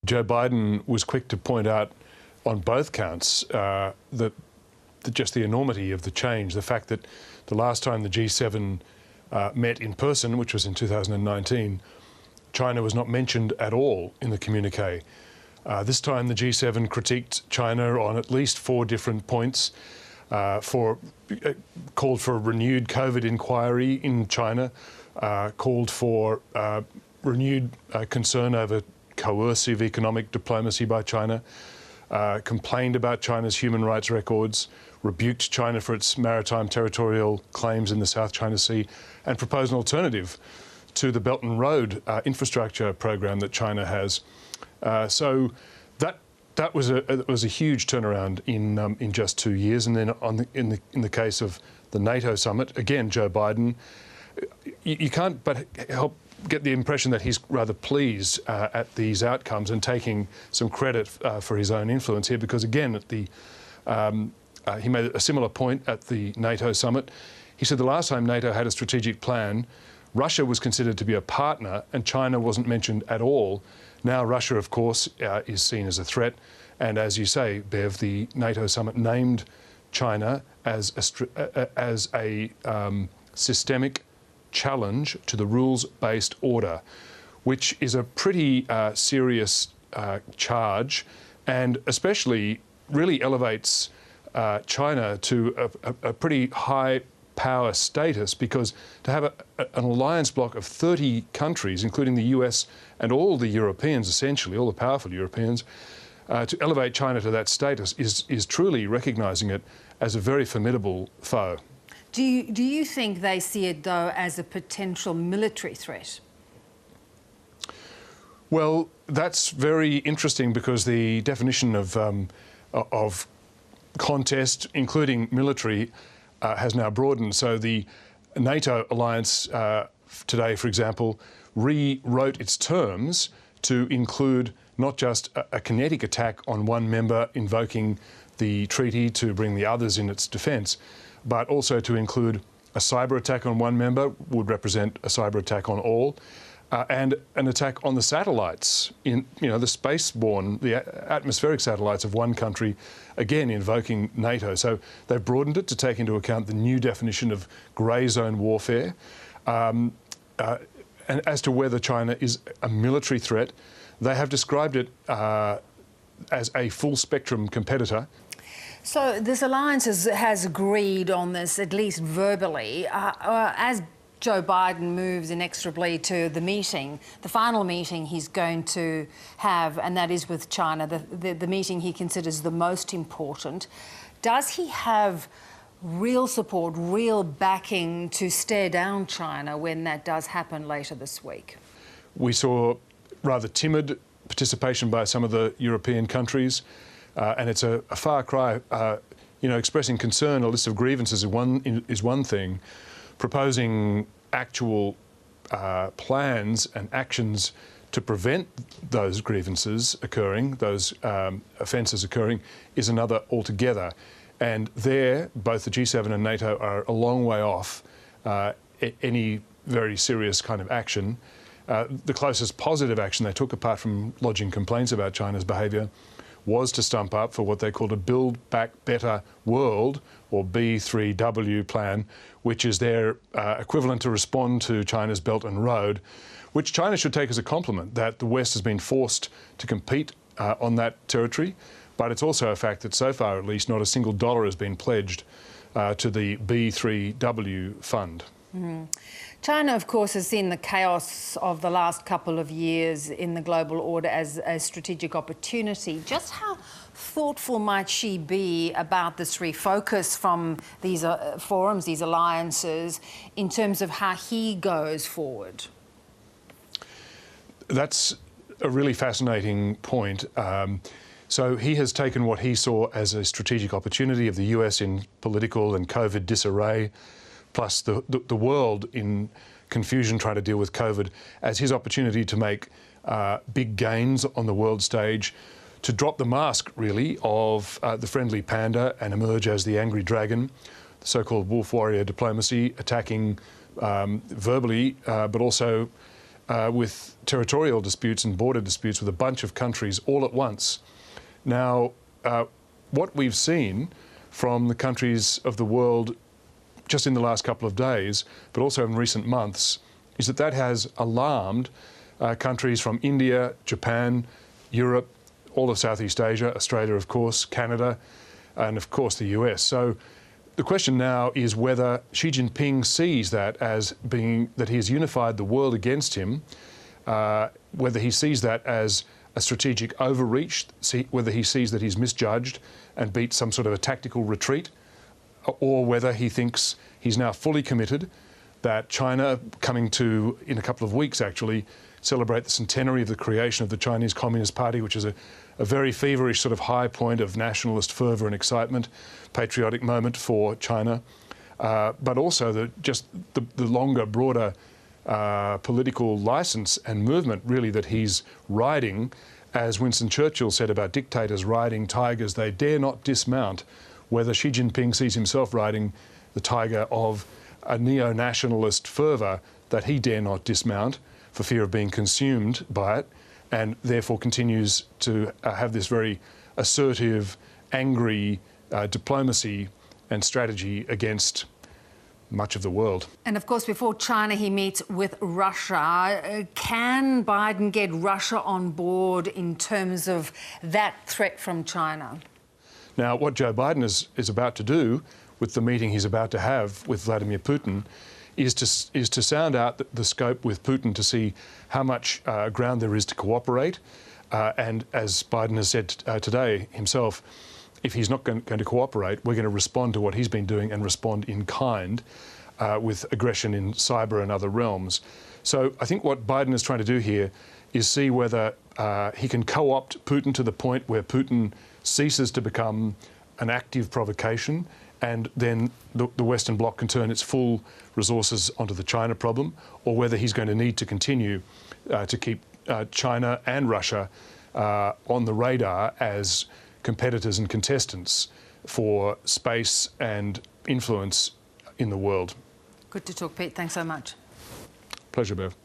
Joe Biden was quick to point out on both counts that just the enormity of the change, the fact that the last time the G7 met in person, which was in 2019, China was not mentioned at all in the communique. This time the G7 critiqued China on at least 4 different points, called for a renewed COVID inquiry in China, called for renewed concern over coercive economic diplomacy by China, complained about China's human rights records, rebuked China for its maritime territorial claims in the South China Sea, and proposed an alternative to the Belt and Road infrastructure program that China has. So that was a huge turnaround in just 2 years. And then in the case of the NATO summit, again, Joe Biden, you can't but help get the impression that he's rather pleased at these outcomes and taking some credit for his own influence here, because again, at the he made a similar point at the NATO summit. He said the last time NATO had a strategic plan, Russia was considered to be a partner and China wasn't mentioned at all. Now Russia, of course, is seen as a threat. And as you say, Bev, the NATO summit named China as a systemic challenge to the rules-based order, which is a pretty serious charge, and especially really elevates China to a pretty high power status, because to have an alliance bloc of 30 countries, including the US and all the Europeans, essentially, all the powerful Europeans, to elevate China to that status is truly recognising it as a very formidable foe. Do you think they see it, though, as a potential military threat? Well, that's very interesting, because the definition of contest, including military, has now broadened. So the NATO alliance today, for example, rewrote its terms to include not just a kinetic attack on one member invoking the treaty to bring the others in its defence, but also to include a cyber attack on one member would represent a cyber attack on all, and an attack on the satellites, the spaceborne, the atmospheric satellites of one country, again invoking NATO. So they've broadened it to take into account the new definition of grey zone warfare. And as to whether China is a military threat, they have described it as a full-spectrum competitor. So this alliance has agreed on this, at least verbally. As Joe Biden moves inexorably to the meeting, the final meeting he's going to have, and that is with China, the meeting he considers the most important, does he have real support, real backing to stare down China when that does happen later this week? We saw rather timid participation by some of the European countries, and it's a far cry. Expressing concern, a list of grievances is one thing. Proposing actual plans and actions to prevent those grievances occurring, those offences occurring, is another altogether. And there, both the G7 and NATO are a long way off any very serious kind of action. The closest positive action they took, apart from lodging complaints about China's behaviour, was to stump up for what they called a Build Back Better World, or B3W plan, which is their equivalent to respond to China's Belt and Road, which China should take as a compliment that the West has been forced to compete on that territory. But it's also a fact that so far, at least, not a single dollar has been pledged to the B3W fund. Mm-hmm. China, of course, has seen the chaos of the last couple of years in the global order as a strategic opportunity. Just how thoughtful might she be about this refocus from these forums, these alliances, in terms of how he goes forward? That's a really fascinating point. So he has taken what he saw as a strategic opportunity of the US in political and COVID disarray, plus the world in confusion trying to deal with COVID, as his opportunity to make big gains on the world stage, to drop the mask, really, of the friendly panda and emerge as the angry dragon, the so-called wolf warrior diplomacy, attacking verbally, but also with territorial disputes and border disputes with a bunch of countries all at once. Now, what we've seen from the countries of the world just in the last couple of days, but also in recent months, is that that has alarmed countries from India, Japan, Europe, all of Southeast Asia, Australia, of course, Canada, and of course the US. So the question now is whether Xi Jinping sees that as being that he has unified the world against him, whether he sees that as a strategic overreach, whether he sees that he's misjudged and beat some sort of a tactical retreat, or whether he thinks he's now fully committed, that China, coming to, in a couple of weeks actually, celebrate the centenary of the creation of the Chinese Communist Party, which is a very feverish sort of high point of nationalist fervour and excitement, patriotic moment for China, but also the longer, broader political licence and movement, really, that he's riding. As Winston Churchill said about dictators riding tigers, they dare not dismount. Whether Xi Jinping sees himself riding the tiger of a neo-nationalist fervour that he dare not dismount for fear of being consumed by it, and therefore continues to have this very assertive, angry diplomacy and strategy against much of the world. And of course, before China, he meets with Russia. Can Biden get Russia on board in terms of that threat from China? Now, what Joe Biden is about to do with the meeting he's about to have with Vladimir Putin is to sound out the scope with Putin to see how much ground there is to cooperate. And as Biden has said today himself, if he's not going to cooperate, we're going to respond to what he's been doing and respond in kind with aggression in cyber and other realms. So I think what Biden is trying to do here is see whether he can co-opt Putin to the point where Putin ceases to become an active provocation, and then the Western Bloc can turn its full resources onto the China problem, or whether he's going to need to continue to keep China and Russia on the radar as competitors and contestants for space and influence in the world. Good to talk, Pete. Thanks so much. Pleasure, Bev.